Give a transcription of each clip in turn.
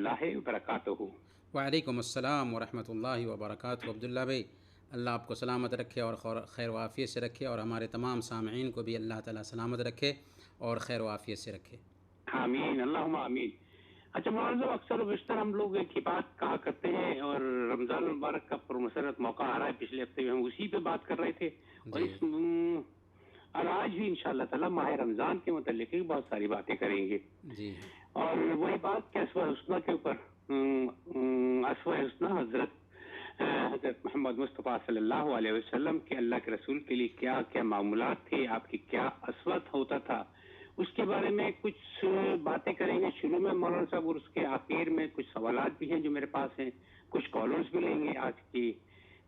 اللہ وبرکاتہ۔ وعلیکم السلام ورحمۃ اللہ وبرکاتہ۔ عبداللہ بھائی، اللہ آپ کو سلامت رکھے اور خیر و عافیت سے رکھے، اور ہمارے تمام سامعین کو بھی اللہ تعالیٰ سلامت رکھے اور خیر و عافیت سے رکھے۔ آمین، اللہم آمین۔ اچھا مولانا صاحب، اکثر و بیشتر ہم لوگ ایک ہی بات کہا کرتے ہیں، اور رمضان المبارک کا پرمسرت موقع آ رہا ہے، پچھلے ہفتے میں ہم اسی پہ بات کر رہے تھے، اور جی اور آج بھی انشاءاللہ تعالیٰ ماہ رمضان کے متعلق ہی بہت ساری باتیں کریں گے، جی ہاں اور وہی بات کہ اسوہ حسنہ کے اوپر، اسوہ حسنہ حضرت محمد مصطفیٰ صلی اللہ علیہ وسلم کے، اللہ کے رسول کے لیے کیا کیا معمولات تھے، آپ کی کیا اسوت ہوتا تھا، اس کے بارے میں کچھ باتیں کریں گے شروع میں مولانا صاحب، اور اس کے آخر میں کچھ سوالات بھی ہیں جو میرے پاس ہیں، کچھ کالرز بھی لیں گے آج کی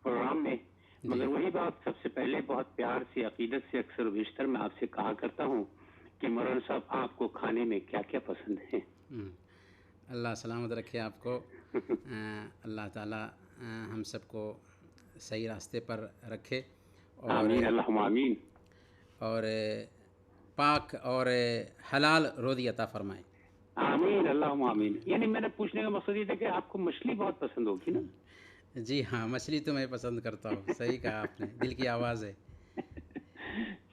پروگرام میں۔ مگر وہی بات سب سے پہلے بہت پیار سے، عقیدت سے اکثر و بیشتر میں آپ سے کہا کرتا ہوں کہ مولانا صاحب آپ کو کھانے میں کیا کیا پسند ہے؟ اللہ سلامت رکھے آپ کو۔ اللہ تعالیٰ ہم سب کو صحیح راستے پر رکھے، اور آمین، اللہم آمین۔ اور پاک اور حلال روزی عطا فرمائے۔ آمین، اللہم آمین۔ یعنی میرا پوچھنے کا مقصد یہ تھا کہ آپ کو مچھلی بہت پسند ہوگی نا؟ جی ہاں، مچھلی تو میں پسند کرتا ہوں، صحیح کہا آپ نے، دل کی آواز ہے۔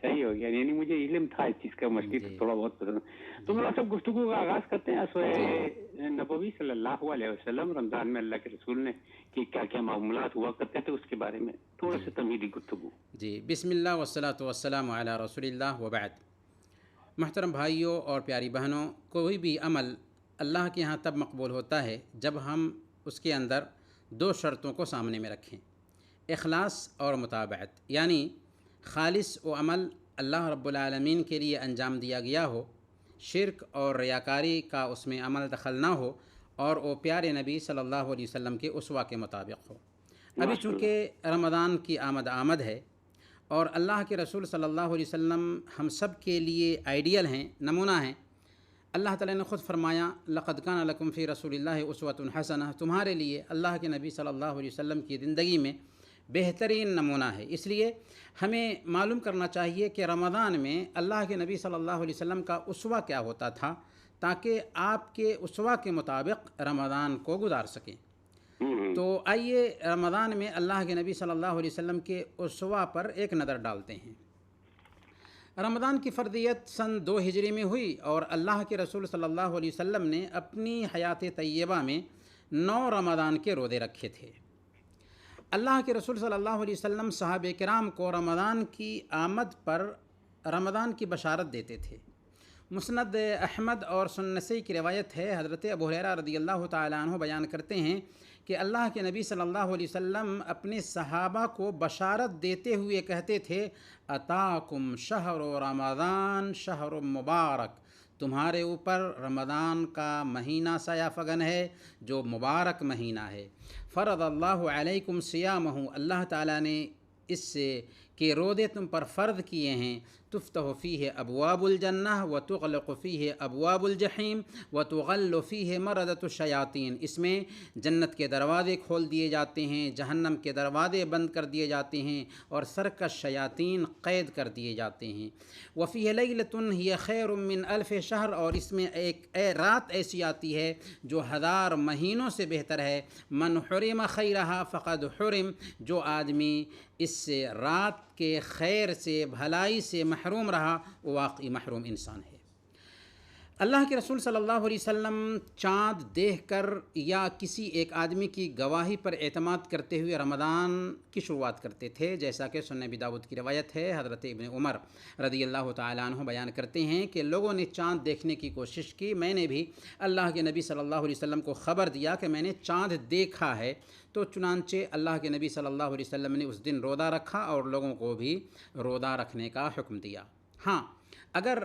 صحیح ہو گیا، یعنی مجھے علم تھا اس چیز کا، مچھلی تو جی تھوڑا بہت پسند۔ تو مولانا صاحب گفتگو کا آغاز کرتے ہیں اسوہ جی نبوی صلی اللہ علیہ وسلم، رمضان میں اللہ کے رسول نے کہ کیا کیا معمولات ہوا کرتے تھے، اس کے بارے میں تھوڑا سا تمہیدی گفتگو۔ جی، بسم اللہ والصلاۃ والسلام علی رسول اللہ وبعد۔ محترم بھائیوں اور پیاری بہنوں، کوئی بھی عمل اللہ کے ہاں تب مقبول ہوتا ہے جب ہم اس کے اندر دو شرطوں کو سامنے میں رکھیں: اخلاص اور متابعت، یعنی خالص و عمل اللہ رب العالمین کے لیے انجام دیا گیا ہو، شرک اور ریاکاری کا اس میں عمل دخل نہ ہو، اور وہ پیارے نبی صلی اللہ علیہ وسلم کے اسوہ کے مطابق ہو۔ ابھی ماشاء اللہ۔ چونکہ رمضان کی آمد ہے، اور اللہ کے رسول صلی اللہ علیہ وسلم ہم سب کے لیے آئیڈیل ہیں، نمونہ ہیں۔ اللہ تعالیٰ نے خود فرمایا: لقد کان لکم فی رسول اللہ اسوۃ حسنہ، تمہارے لیے اللہ کے نبی صلی اللہ علیہ وسلم کی زندگی میں بہترین نمونہ ہے۔ اس لیے ہمیں معلوم کرنا چاہیے کہ رمضان میں اللہ کے نبی صلی اللہ علیہ وسلم کا اسوہ کیا ہوتا تھا، تاکہ آپ کے اسوہ کے مطابق رمضان کو گزار سکیں۔ تو آئیے رمضان میں اللہ کے نبی صلی اللہ علیہ وسلم کے اسوہ پر ایک نظر ڈالتے ہیں۔ رمضان کی فرضیت سن 2 ہجری میں ہوئی، اور اللہ کے رسول صلی اللہ علیہ وسلم نے اپنی حیات طیبہ میں 9 رمضان کے روزے رکھے تھے۔ اللہ کے رسول صلی اللہ علیہ وسلم صحابہ کرام کو رمضان کی آمد پر رمضان کی بشارت دیتے تھے۔ مسند احمد اور سنن نسائی کی روایت ہے، حضرت ابو ہریرہ رضی اللہ تعالیٰ عنہ بیان کرتے ہیں کہ اللہ کے نبی صلی اللہ علیہ وسلم اپنے صحابہ کو بشارت دیتے ہوئے کہتے تھے: اتاکم شہر رمضان شہر مبارک، تمہارے اوپر رمضان کا مہینہ سایہ فگن ہے جو مبارک مہینہ ہے۔ فرض اللہ علیکم صیامہ، اللہ تعالیٰ نے اس سے کہ روزے تم پر فرض کیے ہیں۔ تفتح فیہ ابواب الجنہ وتغلق فیہ ابواب الجحیم وتغل فیہ مردۃ الشیاطین، اس میں جنت کے دروازے کھول دیے جاتے ہیں، جہنم کے دروازے بند کر دیے جاتے ہیں، اور سرکش شیاطین قید کر دیے جاتے ہیں۔ وفیہ لیلۃ ہی خیر من الف شہر، اور اس میں ایک رات ایسی آتی ہے جو 1000 مہینوں سے بہتر ہے۔ من حرم خیرہا فقد حرم، جو آدمی اس رات کے خیر سے، بھلائی سے محروم رہا، وہ واقعی محروم انسان ہے۔ اللہ کے رسول صلی اللہ علیہ وسلم چاند دیکھ کر یا کسی ایک آدمی کی گواہی پر اعتماد کرتے ہوئے رمضان کی شروعات کرتے تھے، جیسا کہ سنن ابی داؤد کی روایت ہے۔ حضرت ابن عمر رضی اللہ تعالیٰ عنہ بیان کرتے ہیں کہ لوگوں نے چاند دیکھنے کی کوشش کی، میں نے بھی اللہ کے نبی صلی اللہ علیہ وسلم کو خبر دیا کہ میں نے چاند دیکھا ہے، تو چنانچہ اللہ کے نبی صلی اللہ علیہ وسلم نے اس دن روزہ رکھا اور لوگوں کو بھی روزہ رکھنے کا حکم دیا۔ ہاں، اگر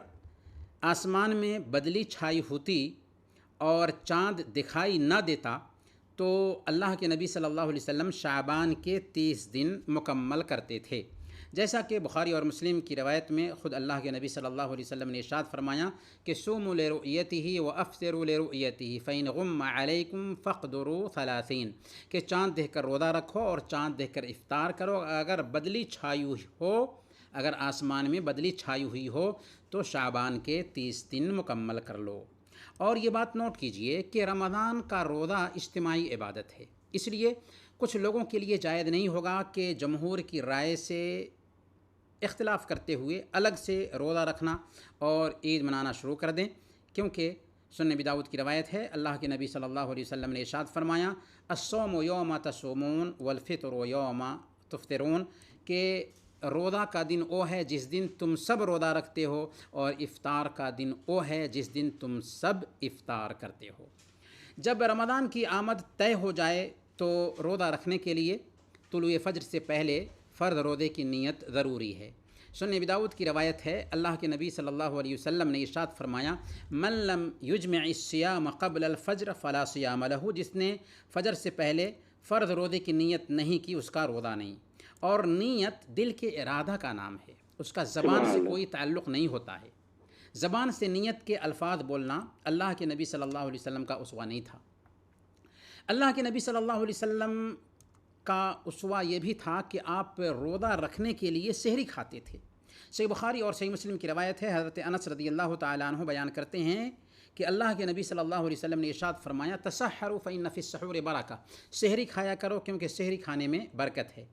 آسمان میں بدلی چھائی ہوتی اور چاند دکھائی نہ دیتا تو اللہ کے نبی صلی اللہ علیہ وسلم شعبان کے 30 دن مکمل کرتے تھے، جیسا کہ بخاری اور مسلم کی روایت میں خود اللہ کے نبی صلی اللہ علیہ وسلم نے ارشاد فرمایا کہ صوموا لرؤیتہ وافطروا لرؤیتہ فإن غم علیکم فاقدروا 30، کہ چاند دیکھ کر روزہ رکھو اور چاند دیکھ کر افطار کرو، اگر بدلی چھائی ہو، اگر آسمان میں بدلی چھائی ہوئی ہو تو شعبان کے 30 دن مکمل کر لو۔ اور یہ بات نوٹ کیجئے کہ رمضان کا روزہ اجتماعی عبادت ہے، اس لیے کچھ لوگوں کے لیے جائز نہیں ہوگا کہ جمہور کی رائے سے اختلاف کرتے ہوئے الگ سے روزہ رکھنا اور عید منانا شروع کر دیں، کیونکہ سنن ابی داؤد کی روایت ہے، اللہ کے نبی صلی اللہ علیہ وسلم نے ارشاد فرمایا الصوم یوم تصومون والفطر یوم تفطرون، کہ روزہ کا دن وہ ہے جس دن تم سب روزہ رکھتے ہو، اور افطار کا دن وہ ہے جس دن تم سب افطار کرتے ہو۔ جب رمضان کی آمد طے ہو جائے تو روزہ رکھنے کے لیے طلوع فجر سے پہلے فرض روزے کی نیت ضروری ہے۔ سنن ابی داؤد کی روایت ہے، اللہ کے نبی صلی اللہ علیہ وسلم نے ارشاد فرمایا من لم یجمع الصیام قبل الفجر فلا صیام لہ، جس نے فجر سے پہلے فرض روزے کی نیت نہیں کی اس کا روزہ نہیں۔ اور نیت دل کے ارادہ کا نام ہے، اس کا زبان سے کوئی تعلق نہیں ہوتا ہے۔ زبان سے نیت کے الفاظ بولنا اللہ کے نبی صلی اللہ علیہ وسلم کا اسوہ نہیں تھا۔ اللہ کے نبی صلی اللہ علیہ وسلم کا اسوہ یہ بھی تھا کہ آپ روزہ رکھنے کے لیے سحری کھاتے تھے۔ صحیح بخاری اور صحیح مسلم کی روایت ہے، حضرت انس رضی اللہ تعالیٰ عنہ بیان کرتے ہیں کہ اللہ کے نبی صلی اللہ علیہ وسلم نے ارشاد فرمایا تسحروا فإن فی السحور برکہ، سحری کھایا کرو کیونکہ سحری کھانے میں برکت ہے۔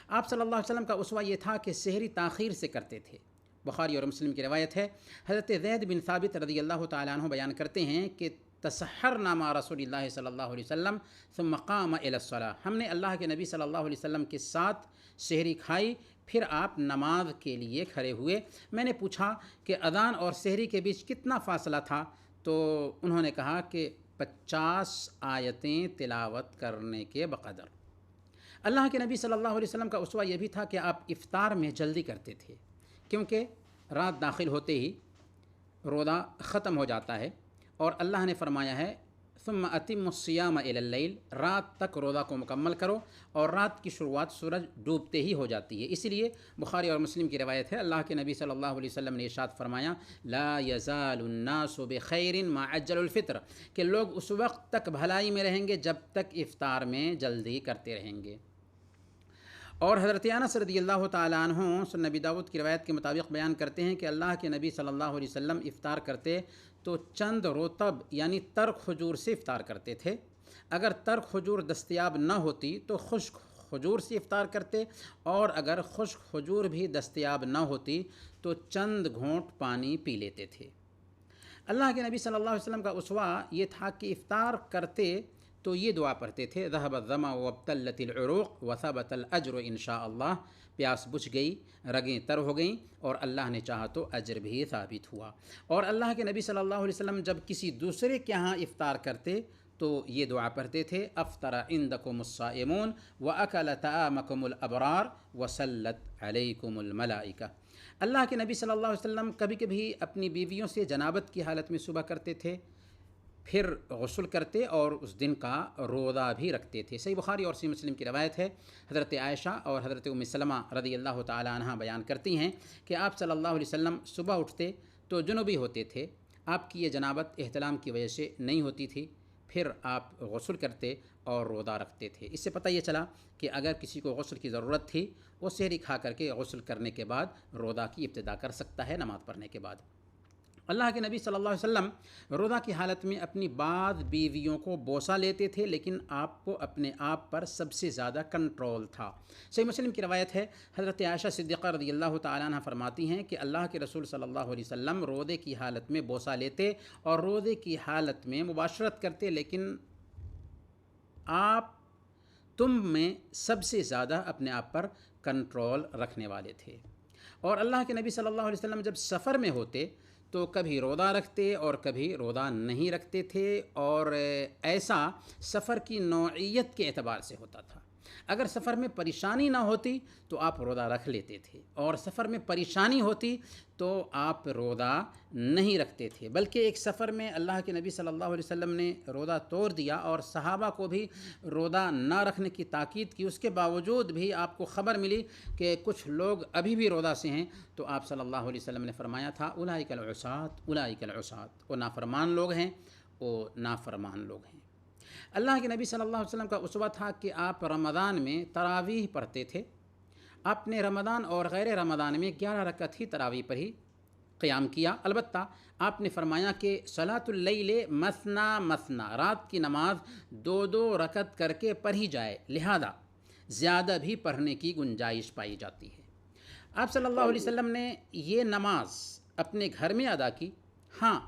آپ صلی اللہ علیہ وسلم کا اسوہ یہ تھا کہ سحری تاخیر سے کرتے تھے۔ بخاری اور مسلم کی روایت ہے، حضرت زید بن ثابت رضی اللہ تعالیٰ عنہ بیان کرتے ہیں کہ تسحرنا مع رسول اللہ صلی اللہ علیہ وسلم ثم قام الی الصلاۃ، ہم نے اللہ کے نبی صلی اللہ علیہ وسلم کے ساتھ سحری کھائی، پھر آپ نماز کے لیے کھڑے ہوئے۔ میں نے پوچھا کہ اذان اور سحری کے بیچ کتنا فاصلہ تھا، تو انہوں نے کہا کہ 50 آیتیں تلاوت کرنے کے بقدر۔ اللہ کے نبی صلی اللہ علیہ وسلم کا اسوہ یہ بھی تھا کہ آپ افطار میں جلدی کرتے تھے، کیونکہ رات داخل ہوتے ہی روزہ ختم ہو جاتا ہے، اور اللہ نے فرمایا ہے ثم اتم الصیام الی اللیل، رات تک روزہ کو مکمل کرو، اور رات کی شروعات سورج ڈوبتے ہی ہو جاتی ہے۔ اسی لیے بخاری اور مسلم کی روایت ہے، اللہ کے نبی صلی اللہ علیہ وسلم نے ارشاد فرمایا لا یزال الناس بخیر ما عجل الفطر، کہ لوگ اس وقت تک بھلائی میں رہیں گے جب تک افطار میں جلدی کرتے رہیں گے۔ اور حضرت انس رضی اللہ تعالیٰ عنہ سنن ابی داؤد کی روایت کے مطابق بیان کرتے ہیں کہ اللہ کے نبی صلی اللہ علیہ وسلم افطار کرتے تو چند رطب یعنی تر کھجور سے افطار کرتے تھے۔ اگر تر کھجور دستیاب نہ ہوتی تو خشک کھجور سے افطار کرتے، اور اگر خشک کھجور بھی دستیاب نہ ہوتی تو چند گھونٹ پانی پی لیتے تھے۔ اللہ کے نبی صلی اللہ علیہ وسلم کا اسوہ یہ تھا کہ افطار کرتے تو یہ دعا پڑھتے تھے ذهب الظمأ وابتلت العروق وثبت الاجر ان شاء اللہ، پیاس بجھ گئی، رگیں تر ہو گئیں، اور اللہ نے چاہا تو اجر بھی ثابت ہوا۔ اور اللہ کے نبی صلی اللہ علیہ وسلم جب کسی دوسرے کے ہاں افطار کرتے تو یہ دعا پڑھتے تھے افطر عندکم الصائمون واکل طعامکم الابرار وصلت علیکم الملائکہ۔ اللہ کے نبی صلی اللہ علیہ وسلم کبھی کبھی اپنی بیویوں سے جنابت کی حالت میں صبح کرتے تھے، پھر غسل کرتے اور اس دن کا روزہ بھی رکھتے تھے۔ صحیح بخاری اور صحیح مسلم کی روایت ہے، حضرت عائشہ اور حضرت ام سلمہ رضی اللہ تعالی عنہ بیان کرتی ہیں کہ آپ صلی اللہ علیہ وسلم صبح اٹھتے تو جنوبی ہوتے تھے، آپ کی یہ جنابت احتلام کی وجہ سے نہیں ہوتی تھی، پھر آپ غسل کرتے اور روزہ رکھتے تھے۔ اس سے پتہ یہ چلا کہ اگر کسی کو غسل کی ضرورت تھی وہ سحری کھا کر کے غسل کرنے کے بعد روزہ کی ابتدا کر سکتا ہے نماز پڑھنے کے بعد۔ اللہ کے نبی صلی اللہ علیہ وسلم روزہ کی حالت میں اپنی بعض بیویوں کو بوسہ لیتے تھے، لیکن آپ کو اپنے آپ پر سب سے زیادہ کنٹرول تھا۔ صحیح مسلم کی روایت ہے، حضرت عائشہ صدیقہ رضی اللہ تعالیٰ عنہ فرماتی ہیں کہ اللہ کے رسول صلی اللہ علیہ وسلم روزے کی حالت میں بوسہ لیتے اور روزے کی حالت میں مباشرت کرتے، لیکن آپ تم میں سب سے زیادہ اپنے آپ پر کنٹرول رکھنے والے تھے۔ اور اللہ کے نبی صلی اللہ علیہ وسلم جب سفر میں ہوتے تو کبھی روزہ رکھتے اور کبھی روزہ نہیں رکھتے تھے، اور ایسا سفر کی نوعیت کے اعتبار سے ہوتا تھا۔ اگر سفر میں پریشانی نہ ہوتی تو آپ روزہ رکھ لیتے تھے، اور سفر میں پریشانی ہوتی تو آپ روزہ نہیں رکھتے تھے۔ بلکہ ایک سفر میں اللہ کے نبی صلی اللہ علیہ وسلم نے روزہ توڑ دیا اور صحابہ کو بھی روزہ نہ رکھنے کی تاکید کی، اس کے باوجود بھی آپ کو خبر ملی کہ کچھ لوگ ابھی بھی روزہ سے ہیں، تو آپ صلی اللہ علیہ وسلم نے فرمایا تھا اولئک العصاۃ اولئک العصاۃ، وہ نافرمان لوگ ہیں، وہ نافرمان لوگ ہیں۔ اللہ کے نبی صلی اللہ علیہ وسلم کا اسوہ تھا کہ آپ رمضان میں تراویح پڑھتے تھے۔ آپ نے رمضان اور غیر رمضان میں 11 رکعت ہی تراویح پڑھی، قیام کیا۔ البتہ آپ نے فرمایا کہ صلاۃ اللیل مثنا مثنا، رات کی نماز 2 رکعت کر کے پڑھی جائے، لہذا زیادہ بھی پڑھنے کی گنجائش پائی جاتی ہے۔ آپ صلی اللہ علیہ وسلم نے یہ نماز اپنے گھر میں ادا کی۔ ہاں،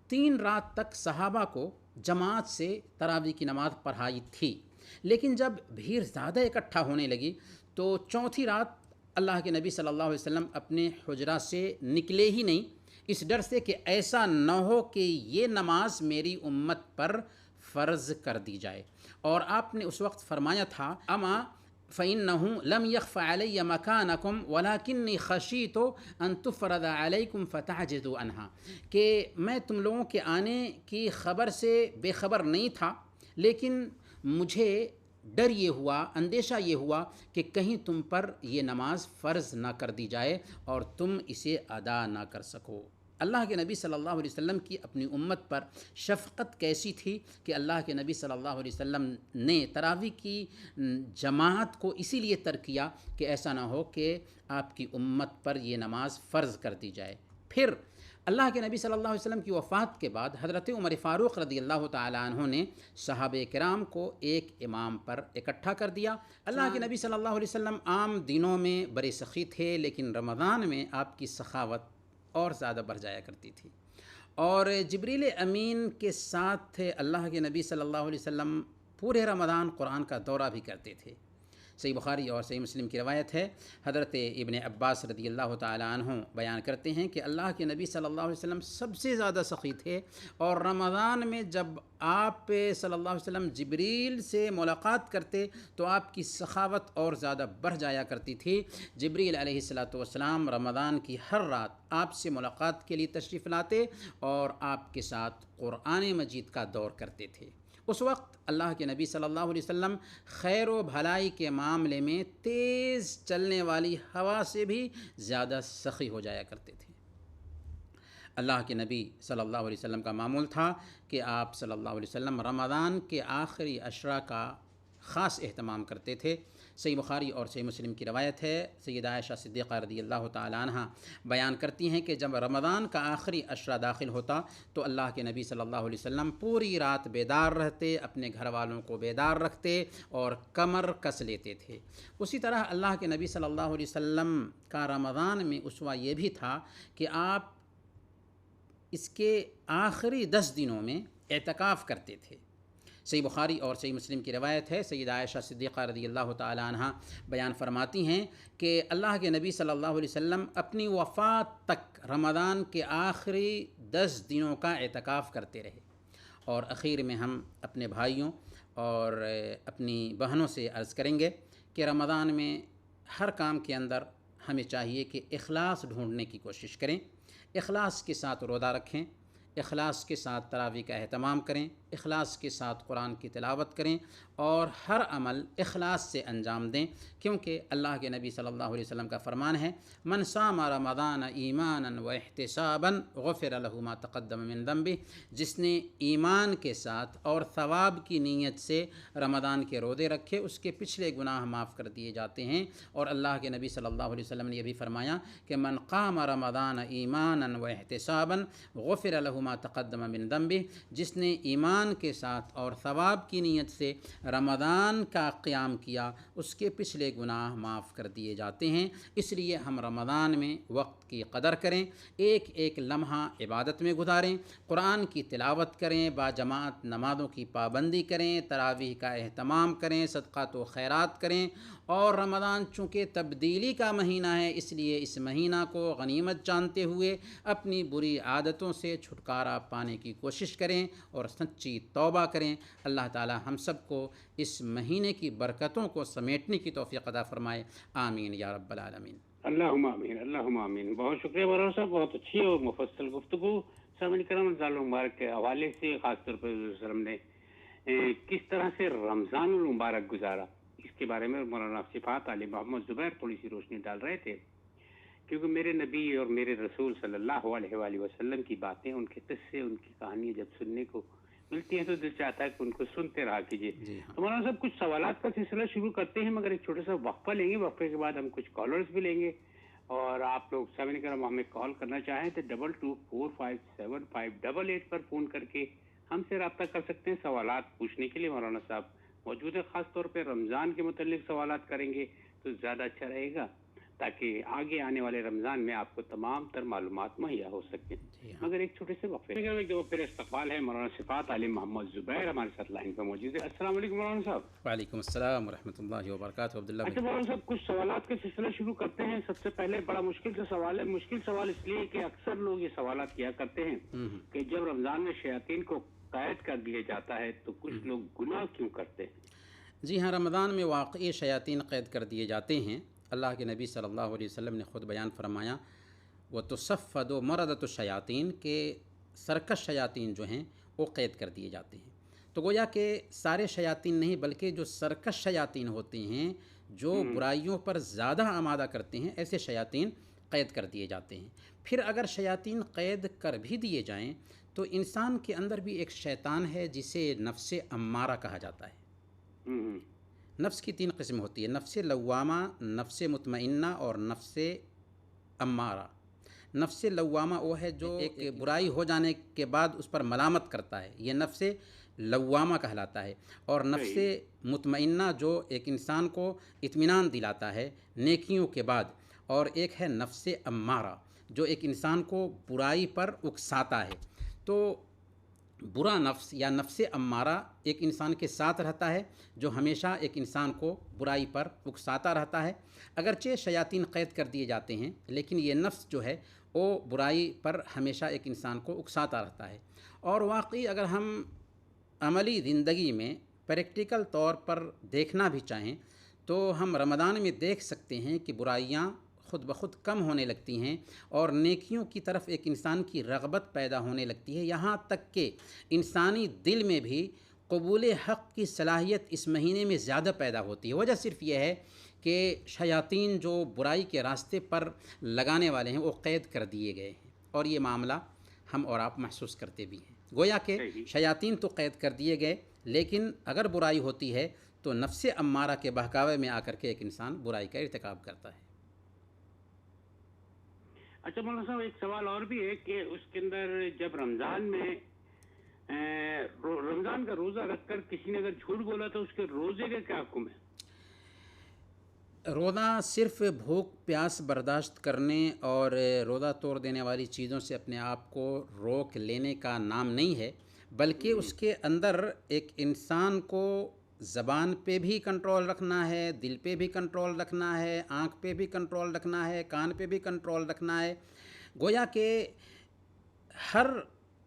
3 رات تک صحابہ کو جماعت سے تراویح کی نماز پڑھائی تھی، لیکن جب بھیڑ زیادہ اکٹھا ہونے لگی تو 4تھی رات اللہ کے نبی صلی اللہ علیہ وسلم اپنے حجرہ سے نکلے ہی نہیں، اس ڈر سے کہ ایسا نہ ہو کہ یہ نماز میری امت پر فرض کر دی جائے۔ اور آپ نے اس وقت فرمایا تھا اما فَإِنَّهُ لَمْ يَخْفَ عَلَيَّ مَكَانَكُمْ وَلَكِنِّي خَشِيتُ أَن تُفْرَضَ عَلَيْكُمْ فَتَعْجِزُوا عَنْهَا، کہ میں تم لوگوں کے آنے کی خبر سے بے خبر نہیں تھا، لیکن مجھے ڈر یہ ہوا، اندیشہ یہ ہوا کہ کہیں تم پر یہ نماز فرض نہ کر دی جائے اور تم اسے ادا نہ کر سکو۔ اللہ کے نبی صلی اللہ علیہ وسلم کی اپنی امت پر شفقت کیسی تھی کہ اللہ کے نبی صلی اللہ علیہ وسلم نے تراویح کی جماعت کو اسی لیے ترک کیا کہ ایسا نہ ہو کہ آپ کی امت پر یہ نماز فرض کر دی جائے۔ پھر اللہ کے نبی صلی اللہ علیہ وسلم کی وفات کے بعد حضرت عمر فاروق رضی اللہ تعالیٰ عنہ نے صحابہ کرام کو ایک امام پر اکٹھا کر دیا۔ اللہ کے نبی صلی اللہ علیہ وسلم عام دنوں میں بڑے سخی تھے، لیکن رمضان میں آپ کی سخاوت اور زیادہ بڑھ جایا کرتی تھی، اور جبریل امین کے ساتھ اللہ کے نبی صلی اللہ علیہ وسلم پورے رمضان قرآن کا دورہ بھی کرتے تھے۔ صحیح بخاری اور صحیح مسلم کی روایت ہے، حضرت ابن عباس رضی اللہ تعالیٰ عنہ بیان کرتے ہیں کہ اللہ کے نبی صلی اللہ علیہ وسلم سب سے زیادہ سخی تھے، اور رمضان میں جب آپ صلی اللہ علیہ وسلم جبریل سے ملاقات کرتے تو آپ کی سخاوت اور زیادہ بڑھ جایا کرتی تھی۔ جبریل علیہ السلام رمضان کی ہر رات آپ سے ملاقات کے لیے تشریف لاتے اور آپ کے ساتھ قرآن مجید کا دور کرتے تھے۔ اس وقت اللہ کے نبی صلی اللہ علیہ وسلم خیر و بھلائی کے معاملے میں تیز چلنے والی ہوا سے بھی زیادہ سخی ہو جایا کرتے تھے۔ اللہ کے نبی صلی اللہ علیہ وسلم کا معمول تھا کہ آپ صلی اللہ علیہ وسلم رمضان کے آخری عشرہ کا خاص اہتمام کرتے تھے۔ صحیح بخاری اور صحیح مسلم کی روایت ہے، سیدہ عائشہ صدیقہ رضی اللہ تعالیٰ عنہ بیان کرتی ہیں کہ جب رمضان کا آخری عشرہ داخل ہوتا تو اللہ کے نبی صلی اللہ علیہ وسلم پوری رات بیدار رہتے، اپنے گھر والوں کو بیدار رکھتے اور کمر کس لیتے تھے۔ اسی طرح اللہ کے نبی صلی اللہ علیہ وسلم کا رمضان میں اسوہ یہ بھی تھا کہ آپ اس کے آخری 10 دنوں میں اعتکاف کرتے تھے۔ صحیح بخاری اور صحیح مسلم کی روایت ہے، سیدہ عائشہ صدیقہ رضی اللہ تعالیٰ عنہ بیان فرماتی ہیں کہ اللہ کے نبی صلی اللہ علیہ وسلم اپنی وفات تک رمضان کے آخری 10 دنوں کا اعتکاف کرتے رہے۔ اور اخیر میں ہم اپنے بھائیوں اور اپنی بہنوں سے عرض کریں گے کہ رمضان میں ہر کام کے اندر ہمیں چاہیے کہ اخلاص ڈھونڈنے کی کوشش کریں، اخلاص کے ساتھ روزہ رکھیں، اخلاص کے ساتھ تراویح کا اہتمام کریں، اخلاص کے ساتھ قرآن کی تلاوت کریں اور ہر عمل اخلاص سے انجام دیں، کیونکہ اللہ کے نبی صلی اللہ علیہ وسلم کا فرمان ہے من صام رمضان ایمانا و احتسابا غفر له ما تقدم من ذنبه، جس نے ایمان کے ساتھ اور ثواب کی نیت سے رمضان کے روزے رکھے اس کے پچھلے گناہ معاف کر دیے جاتے ہیں۔ اور اللہ کے نبی صلی اللہ علیہ وسلم نے یہ بھی فرمایا کہ من قام رمضان ایمانا و احتسابا غفر له ما تقدم من ذنبه، جس نے ایمان کے ساتھ اور ثواب کی نیت سے رمضان کا قیام کیا اس کے پچھلے گناہ معاف کر دیے جاتے ہیں۔ اس لیے ہم رمضان میں وقت کی قدر کریں، ایک ایک لمحہ عبادت میں گزاریں، قرآن کی تلاوت کریں، با جماعت نمازوں کی پابندی کریں، تراویح کا اہتمام کریں، صدقات و خیرات کریں۔ اور رمضان چونکہ تبدیلی کا مہینہ ہے، اس لیے اس مہینہ کو غنیمت جانتے ہوئے اپنی بری عادتوں سے چھٹکارا پانے کی کوشش کریں اور سچی توبہ کریں۔ اللہ تعالی ہم سب کو اس مہینے کی برکتوں کو سمیٹنے کی توفیق عطا فرمائے، آمین یا رب العالمین۔ اللہم آمین، اللہم آمین۔ بہت شکریہ برور صاحب، بہت اچھی اور مفصل گفتگو۔ سامعین کرام، رمضان المبارک کے حوالے سے خاص طور پر حضور صلی اللہ علیہ وسلم نے کس طرح سے رمضان المبارک گزارا، اس کے بارے میں مولانا صفات علی محمد زبیر تھوڑی سی روشنی ڈال رہے تھے، کیونکہ میرے نبی اور میرے رسول صلی اللہ علیہ وآلہ وسلم کی باتیں، ان کے قصے، ان کی کہانیاں جب سننے کو ملتی ہیں تو دل چاہتا ہے کہ ان کو سنتے رہا کیجیے۔ تو مولانا صاحب کچھ سوالات کا سلسلہ شروع کرتے ہیں، مگر ایک چھوٹا سا وقفہ لیں گے، وقفے کے بعد ہم کچھ کالرز بھی لیں گے۔ اور آپ لوگ سامعین کرام ہمیں کال کرنا چاہیں تو 22457588 پر فون کر کے ہم سے رابطہ کر سکتے ہیں سوالات پوچھنے کے لیے. مولانا صاحب موجود ہے، خاص طور پہ رمضان کے متعلق سوالات کریں گے تو زیادہ اچھا رہے گا تاکہ آگے آنے والے رمضان میں آپ کو تمام تر معلومات مہیا ہو سکیں. جی ہاں. مگر ایک چھوٹے سے وقفے ایک دو پھر استقبال ہے مولانا صفات علی محمد زبیر ہمارے ساتھ لائن پہ موجود ہے. السلام علیکم مولانا صاحب. وعلیکم السلام ورحمۃ اللہ وبرکاتہ. عبداللہ اچھا مولانا صاحب، کچھ سوالات کا سلسلہ شروع کرتے ہیں. سب سے پہلے بڑا مشکل سے سوال ہے. مشکل سوال اس لیے کہ اکثر لوگ یہ سوالات کیا کرتے ہیں کہ جب رمضان میں شیاطین کو قید کر دیا جاتا ہے تو کچھ لوگ گناہ کیوں کرتے ہیں؟ جی ہاں، رمضان میں واقعی شیاطین قید کر دیے جاتے ہیں. اللہ کے نبی صلی اللہ علیہ وسلم نے خود بیان فرمایا وَتُصَفَّدُ مَرَدَةُ الشَّيَاطِينَ کہ سرکش شیاطین جو ہیں وہ قید کر دیے جاتے ہیں. تو گویا کہ سارے شیاطین نہیں بلکہ جو سرکش شیاطین ہوتے ہیں جو برائیوں پر زیادہ آمادہ کرتے ہیں ایسے شیاطین قید کر دیے جاتے ہیں. پھر اگر شیاطین قید کر بھی دیے جائیں تو انسان کے اندر بھی ایک شیطان ہے جسے نفس امارہ کہا جاتا ہے. نفس کی 3 قسم ہوتی ہے: نفس لوامہ، نفس مطمئنہ اور نفس امارہ. نفس لوامہ وہ ہے جو ایک برائی ہو جانے کے بعد اس پر ملامت کرتا ہے، یہ نفس لوامہ کہلاتا ہے. اور نفس مطمئنہ جو ایک انسان کو اطمینان دلاتا ہے نیکیوں کے بعد. اور ایک ہے نفس امارہ جو ایک انسان کو برائی پر اکساتا ہے. تو برا نفس یا نفس امارہ ایک انسان کے ساتھ رہتا ہے جو ہمیشہ ایک انسان کو برائی پر اکساتا رہتا ہے. اگرچہ شیاطین قید کر دیے جاتے ہیں لیکن یہ نفس جو ہے وہ برائی پر ہمیشہ ایک انسان کو اکساتا رہتا ہے. اور واقعی اگر ہم عملی زندگی میں پریکٹیکل طور پر دیکھنا بھی چاہیں تو ہم رمضان میں دیکھ سکتے ہیں کہ برائیاں خود بخود کم ہونے لگتی ہیں اور نیکیوں کی طرف ایک انسان کی رغبت پیدا ہونے لگتی ہے. یہاں تک کہ انسانی دل میں بھی قبول حق کی صلاحیت اس مہینے میں زیادہ پیدا ہوتی ہے. وجہ صرف یہ ہے کہ شیاطین جو برائی کے راستے پر لگانے والے ہیں وہ قید کر دیے گئے ہیں اور یہ معاملہ ہم اور آپ محسوس کرتے بھی ہیں. گویا کہ شیاطین تو قید کر دیے گئے لیکن اگر برائی ہوتی ہے تو نفس امارہ کے بہکاوے میں آ کر کے ایک انسان برائی کا ارتکاب کرتا ہے. اچھا مولانا صاحب، ایک سوال اور بھی ہے کہ اس کے اندر جب رمضان میں رمضان کا روزہ رکھ کر کسی نے اگر جھوٹ بولا تو اس کے روزے کا کیا حکم ہے؟ روزہ صرف بھوک پیاس برداشت کرنے اور روزہ توڑ دینے والی چیزوں سے اپنے آپ کو روک لینے کا نام نہیں ہے بلکہ اس کے اندر ایک انسان کو زبان پہ بھی کنٹرول رکھنا ہے، دل پہ بھی کنٹرول رکھنا ہے، آنکھ پہ بھی کنٹرول رکھنا ہے، کان پہ بھی کنٹرول رکھنا ہے. گویا کہ ہر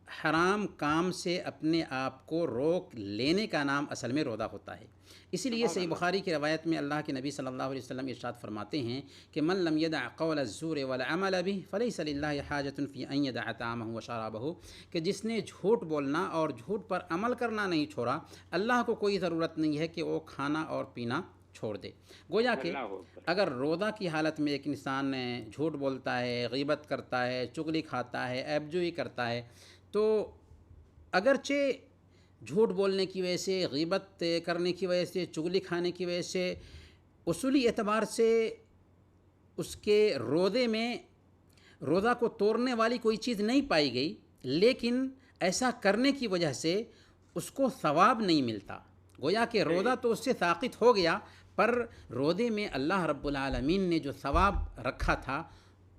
حرام کام سے اپنے آپ کو روک لینے کا نام اصل میں روزہ ہوتا ہے. اسی لیے صحیح بخاری کی روایت میں اللہ کے نبی صلی اللہ علیہ وسلم ارشاد فرماتے ہیں کہ من لم يدع قول الزور والعمل به فليس لله حاجة في ان يدع طعامه وشرابه کہ جس نے جھوٹ بولنا اور جھوٹ پر عمل کرنا نہیں چھوڑا اللہ کو کوئی ضرورت نہیں ہے کہ وہ کھانا اور پینا چھوڑ دے. گویا کہ اگر روزہ کی حالت میں ایک انسان جھوٹ بولتا ہے، غیبت کرتا ہے، چغلی کھاتا ہے، عیب جوئی کرتا ہے تو اگرچہ جھوٹ بولنے کی وجہ سے، غیبت کرنے کی وجہ سے، چغلی کھانے کی وجہ سے اصولی اعتبار سے اس کے روزے میں روزہ کو توڑنے والی کوئی چیز نہیں پائی گئی لیکن ایسا کرنے کی وجہ سے اس کو ثواب نہیں ملتا. گویا کہ روزہ تو اس سے ساقط ہو گیا پر روزے میں اللہ رب العالمین نے جو ثواب رکھا تھا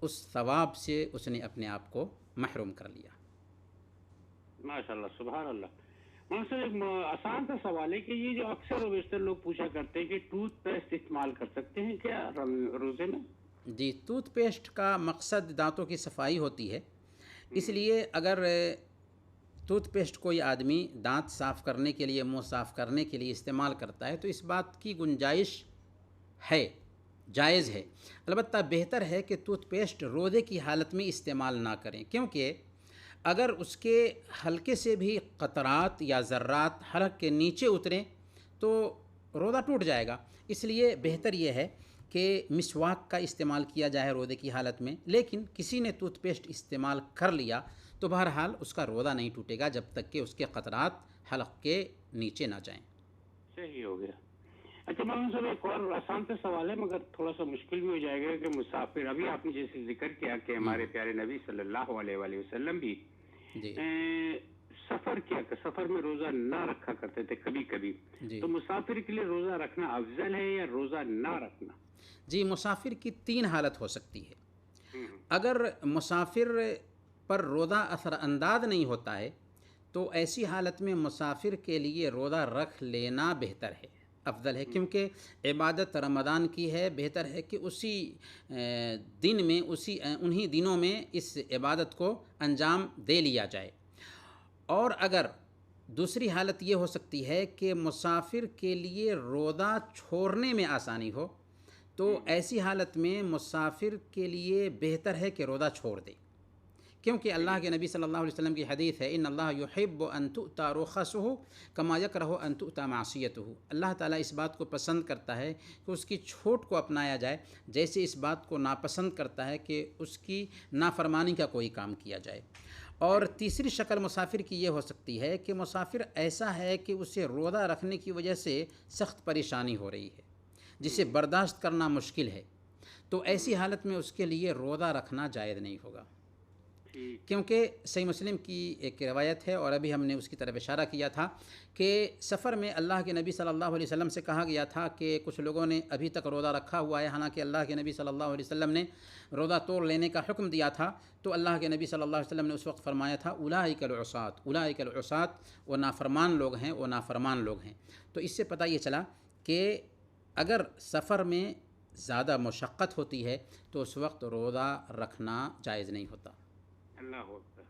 اس ثواب سے اس نے اپنے آپ کو محروم کر لیا. ماشاء اللہ، سبحان اللہ. مولانا ایک آسان سا سوال ہے کہ یہ جو اکثر و بیشتر لوگ پوچھا کرتے ہیں کہ ٹوتھ پیسٹ استعمال کر سکتے ہیں کیا روزے میں؟ جی، ٹوتھ پیسٹ کا مقصد دانتوں کی صفائی ہوتی ہے. اس لیے اگر ٹوتھ پیسٹ کوئی آدمی دانت صاف کرنے کے لیے، منہ صاف کرنے کے لیے استعمال کرتا ہے تو اس بات کی گنجائش ہے، جائز ہے. البتہ بہتر ہے کہ ٹوتھ پیسٹ روزے کی حالت میں استعمال نہ کریں کیونکہ اگر اس کے حلقے سے بھی قطرات یا ذرات حلق کے نیچے اتریں تو روزہ ٹوٹ جائے گا. اس لیے بہتر یہ ہے کہ مسواک کا استعمال کیا جائے روزے کی حالت میں. لیکن کسی نے ٹوتھ پیسٹ استعمال کر لیا تو بہرحال اس کا روزہ نہیں ٹوٹے گا جب تک کہ اس کے قطرات حلق کے نیچے نہ جائیں. صحیح ہو گیا. اچھا مولانا صاحب ایک اور آسان سا سوال ہے مگر تھوڑا سا مشکل بھی ہو جائے گا کہ مسافر، ابھی آپ نے جیسے ذکر کیا کہ ہمارے پیارے نبی صلی اللہ علیہ وآلہ وسلم بھی جی سفر سفر میں روزہ نہ رکھا کرتے تھے کبھی کبھی، جی تو مسافر کے لیے روزہ رکھنا افضل ہے یا روزہ نہ رکھنا؟ جی مسافر کی تین حالت ہو سکتی ہے. ہوں، اگر مسافر پر روزہ اثر انداز نہیں ہوتا ہے تو ایسی حالت میں مسافر کے لیے روزہ رکھ لینا بہتر ہے، افضل ہے، کیونکہ عبادت رمضان کی ہے. بہتر ہے کہ اسی دن میں انہی دنوں میں اس عبادت کو انجام دے لیا جائے. اور اگر دوسری حالت یہ ہو سکتی ہے کہ مسافر کے لیے روزہ چھوڑنے میں آسانی ہو، تو ایسی حالت میں مسافر کے لیے بہتر ہے کہ روزہ چھوڑ دے، کیونکہ اللہ کے نبی صلی اللہ علیہ وسلم کی حدیث ہے ان اللہ یحب ان تؤتى رخصه کما یکرہ ان تؤتى معصیتہ. اللہ تعالیٰ اس بات کو پسند کرتا ہے کہ اس کی چھوٹ کو اپنایا جائے، جیسے اس بات کو ناپسند کرتا ہے کہ اس کی نافرمانی کا کوئی کام کیا جائے. اور تیسری شکل مسافر کی یہ ہو سکتی ہے کہ مسافر ایسا ہے کہ اسے روزہ رکھنے کی وجہ سے سخت پریشانی ہو رہی ہے جسے برداشت کرنا مشکل ہے، تو ایسی حالت میں اس کے لیے روزہ رکھنا جائز نہیں ہوگا. کیونکہ صحیح مسلم کی ایک روایت ہے اور ابھی ہم نے اس کی طرف اشارہ کیا تھا کہ سفر میں اللہ کے نبی صلی اللہ علیہ وسلم سے کہا گیا تھا کہ کچھ لوگوں نے ابھی تک روزہ رکھا ہوا ہے، حالانکہ اللہ کے نبی صلی اللہ علیہ وسلم نے روزہ توڑ لینے کا حکم دیا تھا. تو اللہ کے نبی صلی اللہ علیہ وسلم نے اس وقت فرمایا تھا اولئک العصاۃ، اولئک العصاۃ، وہ نافرمان لوگ ہیں، وہ نافرمان لوگ ہیں. تو اس سے پتہ یہ چلا کہ اگر سفر میں زیادہ مشقت ہوتی ہے تو اس وقت روزہ رکھنا جائز نہیں ہوتا. اللہ اکبر.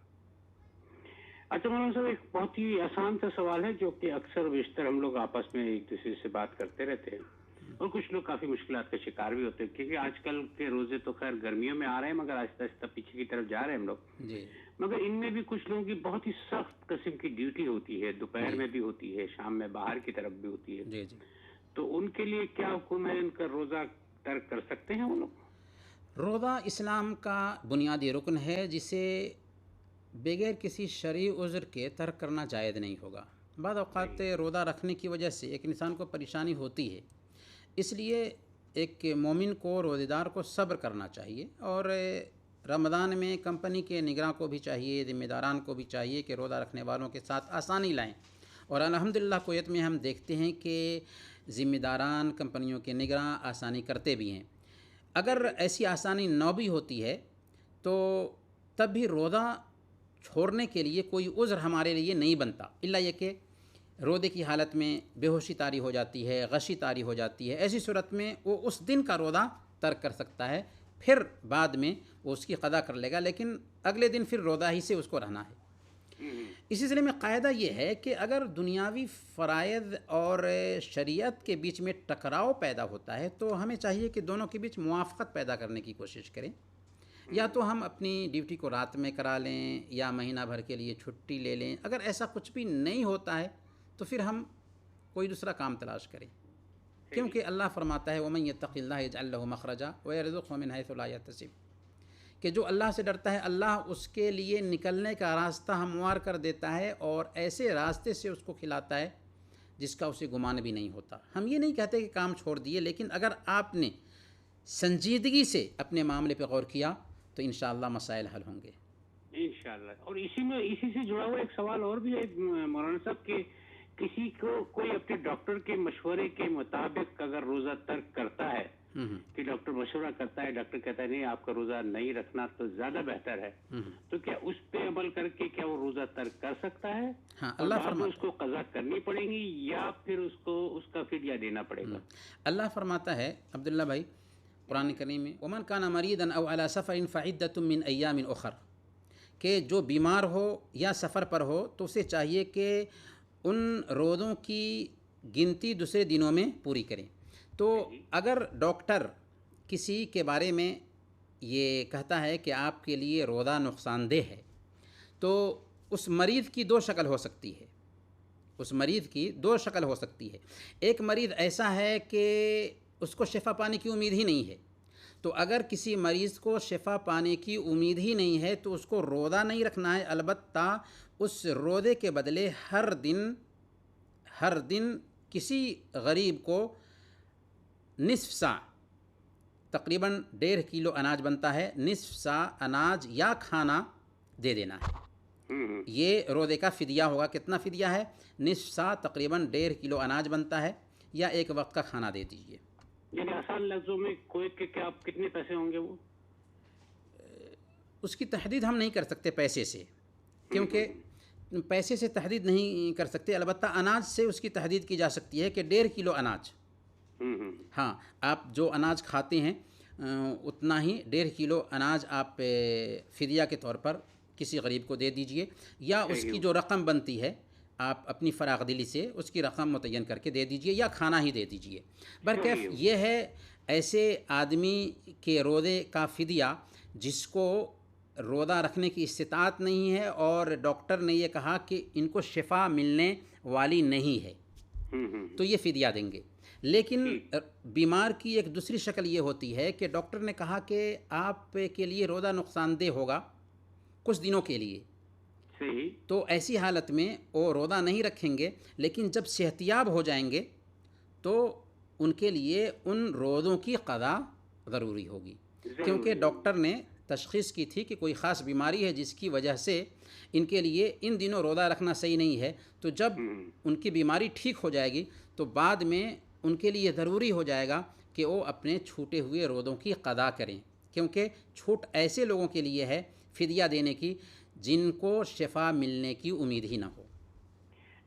اچھا مولانا صاحب ایک بہت ہی آسان سا سوال ہے جو کہ اکثر و بیشتر ہم لوگ آپس میں ایک دوسرے سے بات کرتے رہتے ہیں اور کچھ لوگ کافی مشکلات کا شکار بھی ہوتے ہیں، کیونکہ آج کل کے روزے تو خیر گرمیوں میں آ رہے ہیں مگر آہستہ آہستہ پیچھے کی طرف جا رہے ہیں ہم لوگ، جی مگر ان میں بھی کچھ لوگوں کی بہت ہی سخت قسم کی ڈیوٹی ہوتی ہے، دوپہر میں بھی ہوتی ہے، شام میں باہر کی طرف بھی ہوتی ہے، جی جی تو ان کے لیے کیا حکم ہے؟ ان کا روزہ ترک کر سکتے ہیں وہ لوگ؟ روزہ اسلام کا بنیادی رکن ہے جسے بغیر کسی شرعی عذر کے ترک کرنا جائز نہیں ہوگا. بعض اوقات روزہ رکھنے کی وجہ سے ایک انسان کو پریشانی ہوتی ہے، اس لیے ایک مومن کو روزہ دار کو صبر کرنا چاہیے. اور رمضان میں کمپنی کے نگراں کو بھی چاہیے، ذمہ داران کو بھی چاہیے کہ روزہ رکھنے والوں کے ساتھ آسانی لائیں. اور الحمدللہ کویت میں ہم دیکھتے ہیں کہ ذمہ داران کمپنیوں کے نگراں آسانی کرتے بھی ہیں. اگر ایسی آسانی نہ بھی ہوتی ہے تو تب بھی روزہ چھوڑنے کے لیے کوئی عذر ہمارے لیے نہیں بنتا، الا یہ کہ روزے کی حالت میں بے ہوشی طاری ہو جاتی ہے، غشی طاری ہو جاتی ہے. ایسی صورت میں وہ اس دن کا روزہ ترک کر سکتا ہے، پھر بعد میں وہ اس کی قضا کر لے گا، لیکن اگلے دن پھر روزہ ہی سے اس کو رہنا ہے. اس سلسلے میں قاعدہ یہ ہے کہ اگر دنیاوی فرائض اور شریعت کے بیچ میں ٹکراؤ پیدا ہوتا ہے تو ہمیں چاہیے کہ دونوں کے بیچ موافقت پیدا کرنے کی کوشش کریں. یا تو ہم اپنی ڈیوٹی کو رات میں کرا لیں یا مہینہ بھر کے لیے چھٹی لے لیں. اگر ایسا کچھ بھی نہیں ہوتا ہے تو پھر ہم کوئی دوسرا کام تلاش کریں، کیونکہ اللہ فرماتا ہے وَمَن يَتَّقِ اللَّهَ يَجْعَل لَّهُ مَخْرَجًا وَيَرْزُقْهُ مِنْ حَيْثُ لَا يَحْتَسِبُ، کہ جو اللہ سے ڈرتا ہے اللہ اس کے لیے نکلنے کا راستہ ہموار کر دیتا ہے اور ایسے راستے سے اس کو کھلاتا ہے جس کا اسے گمان بھی نہیں ہوتا. ہم یہ نہیں کہتے کہ کام چھوڑ دیے، لیکن اگر آپ نے سنجیدگی سے اپنے معاملے پہ غور کیا تو انشاءاللہ مسائل حل ہوں گے انشاءاللہ. اور اسی سے جڑا ہوا ایک سوال اور بھی ہے مولانا صاحب کہ کسی کو کوئی اپنے ڈاکٹر کے مشورے کے مطابق اگر روزہ ترک کرتا ہے کہ ڈاکٹر مشورہ کرتا ہے، ڈاکٹر کہتا ہے نہیں آپ کا روزہ نہیں رکھنا تو زیادہ بہتر ہے، تو کیا اس پہ عمل کر کے کیا وہ روزہ ترک کر سکتا ہے؟ ہاں اللہ فرماتا اس کو قضا کرنی پڑے گی یا پھر اس کو اس کا فدیہ دینا پڑے گا؟ اللہ فرماتا ہے عبداللہ بھائی قرآن کریم میں ومن کان مریضا او علی سفر فعدۃ من ایام اخر، کہ جو بیمار ہو یا سفر پر ہو تو اسے چاہیے کہ ان روزوں کی گنتی دوسرے دنوں میں پوری کریں. تو اگر ڈاکٹر کسی کے بارے میں یہ کہتا ہے کہ آپ کے لیے روزہ نقصان دہ ہے تو اس مریض کی دو شکل ہو سکتی ہے. اس مریض کی دو شکل ہو سکتی ہے. ایک مریض ایسا ہے کہ اس کو شفا پانے کی امید ہی نہیں ہے، تو اگر کسی مریض کو شفا پانے کی امید ہی نہیں ہے تو اس کو روزہ نہیں رکھنا ہے، البتہ اس روزے کے بدلے ہر دن کسی غریب کو نصف سا تقریباً 1.5 کلو اناج بنتا ہے، نصف سا اناج یا کھانا دے دینا ہے۔ یہ روزے کا فدیہ ہوگا۔ کتنا فدیہ ہے؟ نصف سا تقریباً 1.5 کلو اناج بنتا ہے، یا ایک وقت کا کھانا دے دیجیے۔ یعنی آسان لفظوں میں کوئی کہ کیا کتنے پیسے ہوں گے وہ؟ اس کی تحدید ہم نہیں کر سکتے پیسے سے، کیونکہ پیسے سے تحدید نہیں کر سکتے، البتہ اناج سے اس کی تحدید کی جا سکتی ہے کہ 1.5 کلو اناج۔ ہاں، آپ جو اناج کھاتے ہیں اتنا ہی 1.5 کلو اناج آپ فدیہ کے طور پر کسی غریب کو دے دیجئے، یا اس کی جو رقم بنتی ہے آپ اپنی فراغ دلی سے اس کی رقم متعین کر کے دے دیجئے، یا کھانا ہی دے دیجئے۔ برکیف یہ ہے ایسے آدمی کے روزے کا فدیہ جس کو روزہ رکھنے کی استطاعت نہیں ہے اور ڈاکٹر نے یہ کہا کہ ان کو شفا ملنے والی نہیں ہے، تو یہ فدیہ دیں گے۔ لیکن بیمار کی ایک دوسری شکل یہ ہوتی ہے کہ ڈاکٹر نے کہا کہ آپ کے لیے روزہ نقصان دہ ہوگا کچھ دنوں کے لیے، تو ایسی حالت میں وہ روزہ نہیں رکھیں گے، لیکن جب صحتیاب ہو جائیں گے تو ان کے لیے ان روزوں کی قضا ضروری ہوگی، کیونکہ ڈاکٹر نے تشخیص کی تھی کہ کوئی خاص بیماری ہے جس کی وجہ سے ان کے لیے ان دنوں روزہ رکھنا صحیح نہیں ہے، تو جب ان کی بیماری ٹھیک ہو جائے گی تو بعد میں ان کے لیے ضروری ہو جائے گا کہ وہ اپنے چھوٹے ہوئے روزوں کی قضا کریں، کیونکہ چھوٹ ایسے لوگوں کے لیے ہے فدیہ دینے کی جن کو شفا ملنے کی امید ہی نہ ہو۔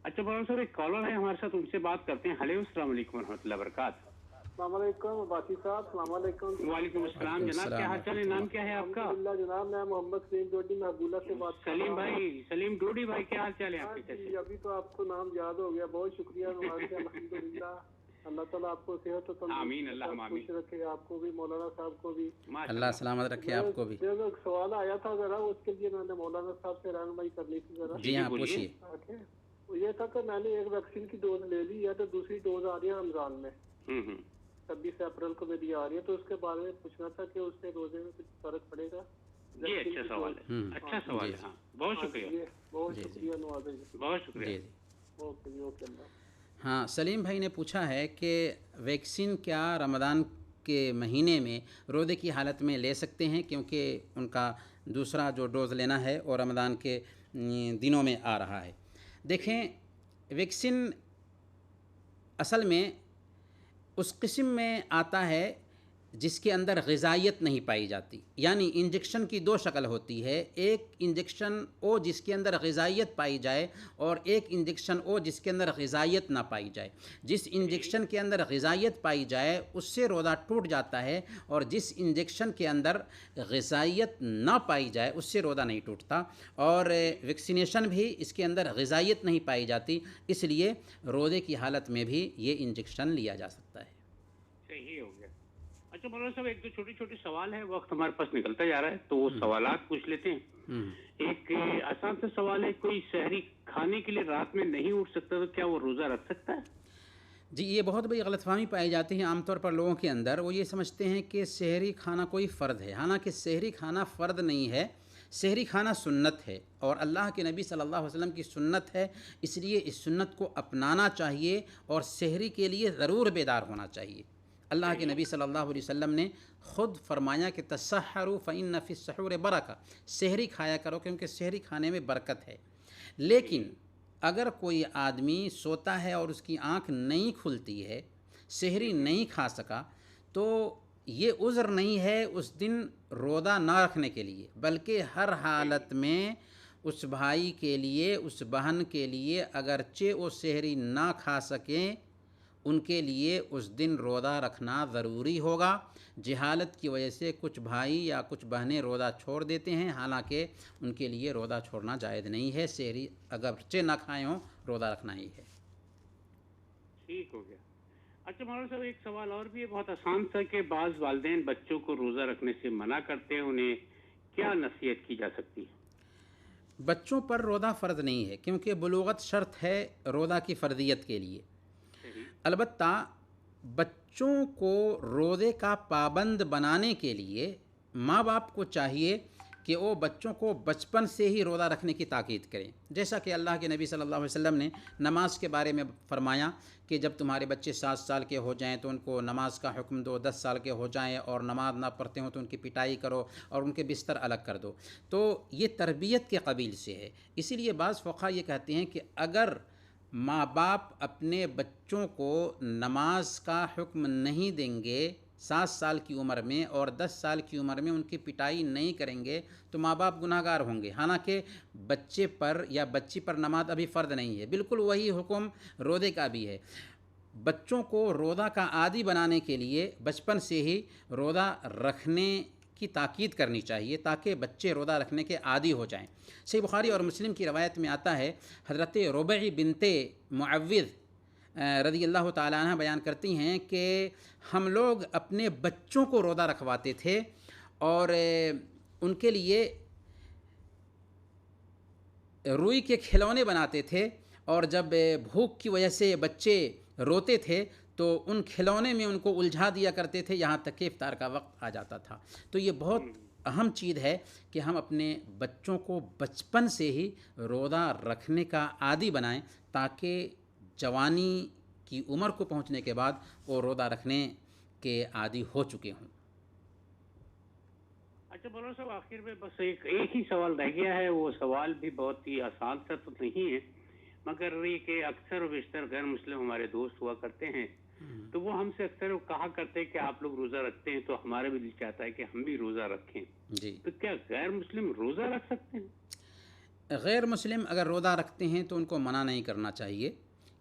اچھا مولانا صاحب، ایک کالر ہے ہمارے ساتھ، ان سے بات کرتے ہیں۔ ہیلو، السلام علیکم ورحمۃ اللہ وبرکاتہ۔ السلام علیکم باقی صاحب، السلام علیکم۔ وعلیکم السلام جناب، کیا حال چال ہے؟ نام کیا ہے آپ کا؟ الحمدللہ جناب، میں محمد سلیم ڈوڈی محبولہ سے بات کر رہا ہوں۔ سلیم بھائی، سلیم ڈوڈی بھائی، کیا حال چال ہے آپ کے؟ جی ابھی تو آپ کو نام یاد ہو گیا، بہت شکریہ الحمدللہ۔ اللہ تعالیٰ آپ کو صحت و تندرستی خوش رکھے، آپ کو بھی، مولانا صاحب کو بھی اللہ سلامت رکھے آپ کو بھی۔ ایک سوال آیا تھا ذرا، اس کے لیے میں نے مولانا صاحب سے رہنمائی کرنی تھی ذرا۔ جی ہاں پوچھیے۔ یہ تھا کہ میں نے ایک ویکسین کی ڈوز لے لی ہے، تو دوسری ڈوز آ رہی ہے رمضان میں، 26 اپریل کو میری آ رہی ہے، تو اس کے بارے میں پوچھنا تھا کہ اس سے روزے میں کچھ فرق پڑے گا؟ جی اچھا سوال ہے، اچھا سوال ہے، ہاں بہت شکریہ، بہت شکریہ نواز جی، بہت شکریہ۔ اوکے جی، اوکے اللہ۔ ہاں، سلیم بھائی نے پوچھا ہے کہ ویکسین کیا رمضان کے مہینے میں روزے کی حالت میں لے سکتے ہیں، کیونکہ ان کا دوسرا جو ڈوز لینا ہے اور رمضان کے دنوں میں آ رہا ہے۔ دیکھیں، ویکسین اصل میں اس قسم میں آتا ہے جس کے اندر غذائیت نہیں پائی جاتی، یعنی انجیکشن کی دو شکل ہوتی ہے، ایک انجیکشن او جس کے اندر غذائیت پائی جائے، اور ایک انجیکشن او جس کے اندر غذائیت نہ پائی جائے۔ جس انجیکشن کے اندر غذائیت پائی جائے اس سے روزہ ٹوٹ جاتا ہے، اور جس انجیکشن کے اندر غذائیت نہ پائی جائے اس سے روزہ نہیں ٹوٹتا، اور ویکسینیشن بھی اس کے اندر غذائیت نہیں پائی جاتی، اس لیے روزے کی حالت میں بھی یہ انجیکشن لیا جا سکتا ہے۔ صحیح ہو گیا۔ اچھا مولانا صاحب، ایک دو چھوٹی چھوٹی سوال ہے، وقت ہمارے پاس نکلتا جا رہا ہے تو وہ سوالات پوچھ لیتے ہیں۔ ایک آسان سا سوال ہے، کوئی سحری کھانے کے لیے رات میں نہیں اٹھ سکتا تو کیا وہ روزہ رکھ سکتا ہے؟ جی، یہ بہت بڑی غلط فہمی پائی جاتی ہے عام طور پر لوگوں کے اندر، وہ یہ سمجھتے ہیں کہ سحری کھانا کوئی فرض ہے، حالانکہ سحری کھانا فرض نہیں ہے، سحری کھانا سنت ہے، اور اللہ کے نبی صلی اللہ علیہ وسلم کی سنت ہے، اس لیے اس سنت کو اپنانا چاہیے اور سحری کے لیے ضرور بیدار ہونا چاہیے۔ اللہ کے نبی صلی اللہ علیہ وسلم نے خود فرمایا کہ تسحروا فإن فی السحور برکہ، سحری کھایا کرو کیونکہ سحری کھانے میں برکت ہے۔ لیکن اگر کوئی آدمی سوتا ہے اور اس کی آنکھ نہیں کھلتی ہے، سحری نہیں کھا سکا، تو یہ عذر نہیں ہے اس دن روزہ نہ رکھنے کے لیے، بلکہ ہر حالت میں اس بھائی کے لیے، اس بہن کے لیے، اگرچہ وہ سحری نہ کھا سکیں، ان کے لیے اس دن روزہ رکھنا ضروری ہوگا۔ جہالت کی وجہ سے کچھ بھائی یا کچھ بہنیں روزہ چھوڑ دیتے ہیں، حالانکہ ان کے لیے روزہ چھوڑنا جائز نہیں ہے، سحری اگرچہ نہ کھائے ہوں روزہ رکھنا ہی ہے۔ ٹھیک ہو گیا۔ اچھا مولانا صاحب، ایک سوال اور بھی ہے بہت آسان سا، کہ بعض والدین بچوں کو روزہ رکھنے سے منع کرتے ہیں، انہیں کیا نصیحت کی جا سکتی ہے؟ بچوں پر روزہ فرض نہیں ہے، کیونکہ بلوغت شرط ہے روزہ کی فرضیت کے لیے۔ البتہ بچوں کو روزے کا پابند بنانے کے لیے ماں باپ کو چاہیے کہ کہ وہ بچوں کو بچپن سے ہی روزہ رکھنے کی تاکید کریں، جیسا کہ اللہ کے نبی صلی اللہ علیہ وسلم نے نماز کے بارے میں فرمایا کہ جب تمہارے بچے 7 سال کے ہو جائیں تو ان کو نماز کا حکم دو، 10 سال کے ہو جائیں اور نماز نہ پڑھتے ہوں تو ان کی پٹائی کرو اور ان کے بستر الگ کر دو۔ تو یہ تربیت کے قبیل سے ہے، اسی لیے بعض فقہا یہ کہتے ہیں کہ اگر ماں باپ اپنے بچوں کو نماز کا حکم نہیں دیں گے 7 سال کی عمر میں اور 10 سال کی عمر میں ان کی پٹائی نہیں کریں گے تو ماں باپ گناہ گار ہوں گے، حالانکہ بچے پر یا بچی پر نماز ابھی فرض نہیں ہے۔ بالکل وہی حکم روزے کا بھی ہے، بچوں کو روزہ کا عادی بنانے کے لیے بچپن سے ہی روزہ رکھنے کی تاکید کرنی چاہیے تاکہ بچے روزہ رکھنے کے عادی ہو جائیں۔ صحیح بخاری اور مسلم کی روایت میں آتا ہے، حضرت ربیع بنت معوذ رضی اللہ تعالیٰ عنہ بیان کرتی ہیں کہ ہم لوگ اپنے بچوں کو روزہ رکھواتے تھے اور ان کے لیے روئی کے کھلونے بناتے تھے، اور جب بھوک کی وجہ سے بچے روتے تھے تو ان کھلونے میں ان کو الجھا دیا کرتے تھے یہاں تک کہ افطار کا وقت آ جاتا تھا۔ تو یہ بہت اہم چیز ہے کہ ہم اپنے بچوں کو بچپن سے ہی روزہ رکھنے کا عادی بنائیں تاکہ جوانی کی عمر کو پہنچنے کے بعد وہ روزہ رکھنے کے عادی ہو چکے ہوں۔ اچھا مولانا صاحب، آخر میں بس ایک ہی سوال رہ گیا ہے، وہ سوال بھی بہت ہی آسان سا تو نہیں ہے، مگر یہ کہ اکثر و بیشتر غیر مسلم ہمارے دوست ہوا کرتے ہیں تو وہ ہم سے اکثر کہا کرتے ہیں کہ آپ لوگ روزہ رکھتے ہیں تو ہمارا بھی دل چاہتا ہے کہ ہم بھی روزہ رکھیں، جی، تو کیا غیر مسلم روزہ رکھ سکتے ہیں؟ غیر مسلم اگر روزہ رکھتے ہیں تو ان کو منع نہیں کرنا چاہیے،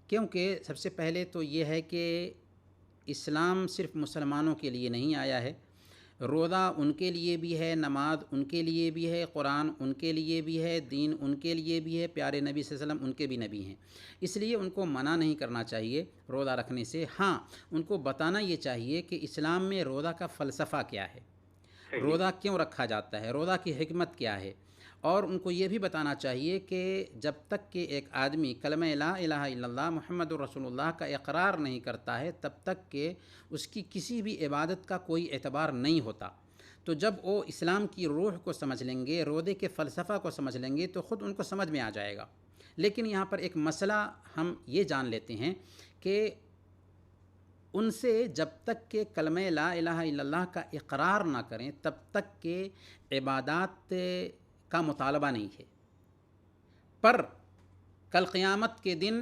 کیونکہ سب سے پہلے تو یہ ہے کہ اسلام صرف مسلمانوں کے لیے نہیں آیا ہے، روزہ ان کے لیے بھی ہے، نماز ان کے لیے بھی ہے، قرآن ان کے لیے بھی ہے، دین ان کے لیے بھی ہے، پیارے نبی صلی اللہ علیہ وسلم ان کے بھی نبی ہیں، اس لیے ان کو منع نہیں کرنا چاہیے روزہ رکھنے سے۔ ہاں، ان کو بتانا یہ چاہیے کہ اسلام میں روزہ کا فلسفہ کیا ہے، روزہ کیوں رکھا جاتا ہے، روزہ کی حکمت کیا ہے، اور ان کو یہ بھی بتانا چاہیے کہ جب تک کہ ایک آدمی کلمہ لا الہ الا اللہ محمد الرسول اللہ کا اقرار نہیں کرتا ہے تب تک کہ اس کی کسی بھی عبادت کا کوئی اعتبار نہیں ہوتا۔ تو جب وہ اسلام کی روح کو سمجھ لیں گے، روزے کے فلسفہ کو سمجھ لیں گے تو خود ان کو سمجھ میں آ جائے گا۔ لیکن یہاں پر ایک مسئلہ ہم یہ جان لیتے ہیں کہ ان سے جب تک کہ کلمہ لا الہ الا اللہ کا اقرار نہ کریں تب تک کہ عبادات کا مطالبہ نہیں ہے، پر کل قیامت کے دن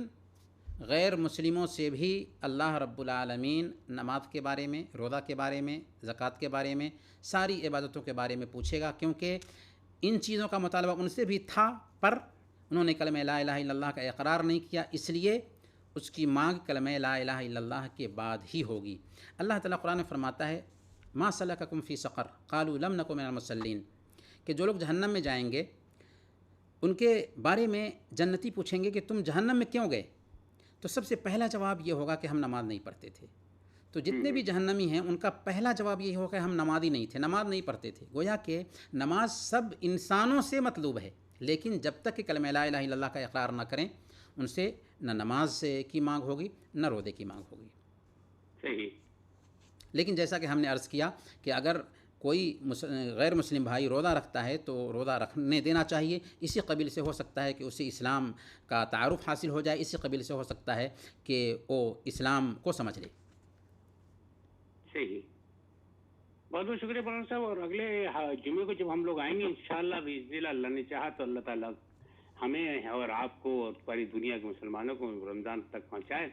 غیر مسلموں سے بھی اللہ رب العالمین نماز کے بارے میں، روزہ کے بارے میں، زکوٰۃ کے بارے میں، ساری عبادتوں کے بارے میں پوچھے گا، کیونکہ ان چیزوں کا مطالبہ ان سے بھی تھا پر انہوں نے کلمہ لا الہ الا اللہ کا اقرار نہیں کیا، اس لیے اس کی مانگ کلمہ لا الہ الا اللہ کے بعد ہی ہوگی۔ اللہ تعالیٰ قرآن میں فرماتا ہے ما سلککم فی سقر قالوا لم نک من المصلین، کہ جو لوگ جہنم میں جائیں گے ان کے بارے میں جنتی پوچھیں گے کہ تم جہنم میں کیوں گئے، تو سب سے پہلا جواب یہ ہوگا کہ ہم نماز نہیں پڑھتے تھے۔ تو جتنے بھی جہنمی ہیں ان کا پہلا جواب یہ ہوگا کہ ہم نمازی نہیں تھے، نماز نہیں پڑھتے تھے۔ گویا کہ نماز سب انسانوں سے مطلوب ہے، لیکن جب تک کہ کلمہ لا الہ الا اللہ کا اقرار نہ کریں ان سے نہ نماز کی مانگ ہوگی نہ روزے کی مانگ ہوگی۔ صحیح۔ لیکن جیسا کہ ہم نے عرض کیا کہ اگر کوئی غیر مسلم بھائی روزہ رکھتا ہے تو روزہ رکھنے دینا چاہیے، اسی قبیل سے ہو سکتا ہے کہ اسے اسلام کا تعارف حاصل ہو جائے، اسی قبیل سے ہو سکتا ہے کہ وہ اسلام کو سمجھ لے۔ صحیح، بہت بہت شکریہ مولانا صاحب، اور اگلے جمعے کو جب ہم لوگ آئیں گے انشاءاللہ باذن اللہ، اللہ نے چاہا تو اللہ تعالیٰ ہمیں اور آپ کو اور پوری دنیا کے مسلمانوں کو رمضان تک پہنچائے۔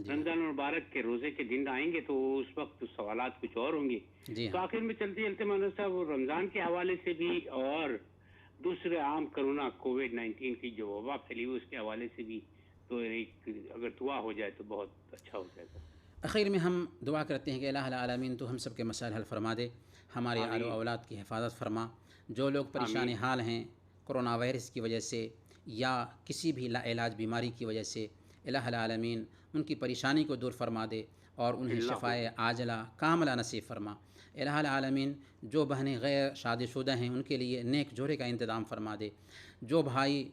رمضان مبارک کے روزے کے دن آئیں گے تو اس وقت سوالات کچھ اور ہوں گے۔ تو آخر میں چلتے چلتے مولانا صاحب رمضان کے حوالے سے بھی اور دوسرے عام کرونا کووڈ-19 کی جو وبا پھیلی ہوئی اس کے حوالے سے بھی تو ایک اگر دعا ہو جائے تو بہت اچھا ہو جائے گا۔ اخیر میں ہم دعا کرتے ہیں کہ الہ العالمین تو ہم سب کے مسائل حل فرما دے، ہمارے آل و اولاد کی حفاظت فرما، جو لوگ پریشان حال ہیں کرونا وائرس کی وجہ سے یا کسی بھی لا علاج بیماری کی وجہ سے، الہ العالمین ان کی پریشانی کو دور فرما دے اور انہیں شفائے عاجلہ کاملہ نصیب فرما۔ الہ العالمین جو بہنیں غیر شادی شدہ ہیں ان کے لیے نیک جوڑے کا انتظام فرما دے، جو بھائی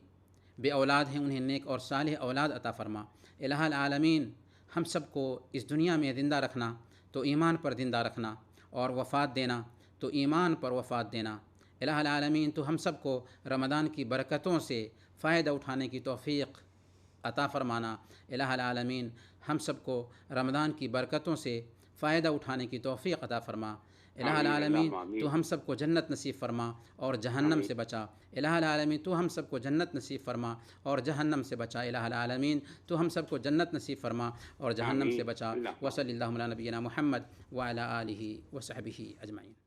بے اولاد ہیں انہیں نیک اور صالح اولاد عطا فرما۔ الہ العالمین ہم سب کو اس دنیا میں زندہ رکھنا تو ایمان پر زندہ رکھنا، اور وفات دینا تو ایمان پر وفات دینا۔ الہ العالمین تو ہم سب کو رمضان کی برکتوں سے فائدہ اٹھانے کی توفیق عطا فرمانا۔ الہ العالمین ہم سب کو رمضان کی برکتوں سے فائدہ اٹھانے کی توفیق عطا فرما۔ الہ العالمین تو ہم سب کو جنت نصیب فرما اور جہنم سے بچا۔ الہ العالمین تو ہم سب کو جنت نصیب فرما اور جہنم سے بچا۔ الہ العالمین تو ہم سب کو جنت نصیب فرما اور جہنم سے بچا۔ وصلی اللہ علی نبینا محمد وعلی آلہ وصحبہ اجمعین۔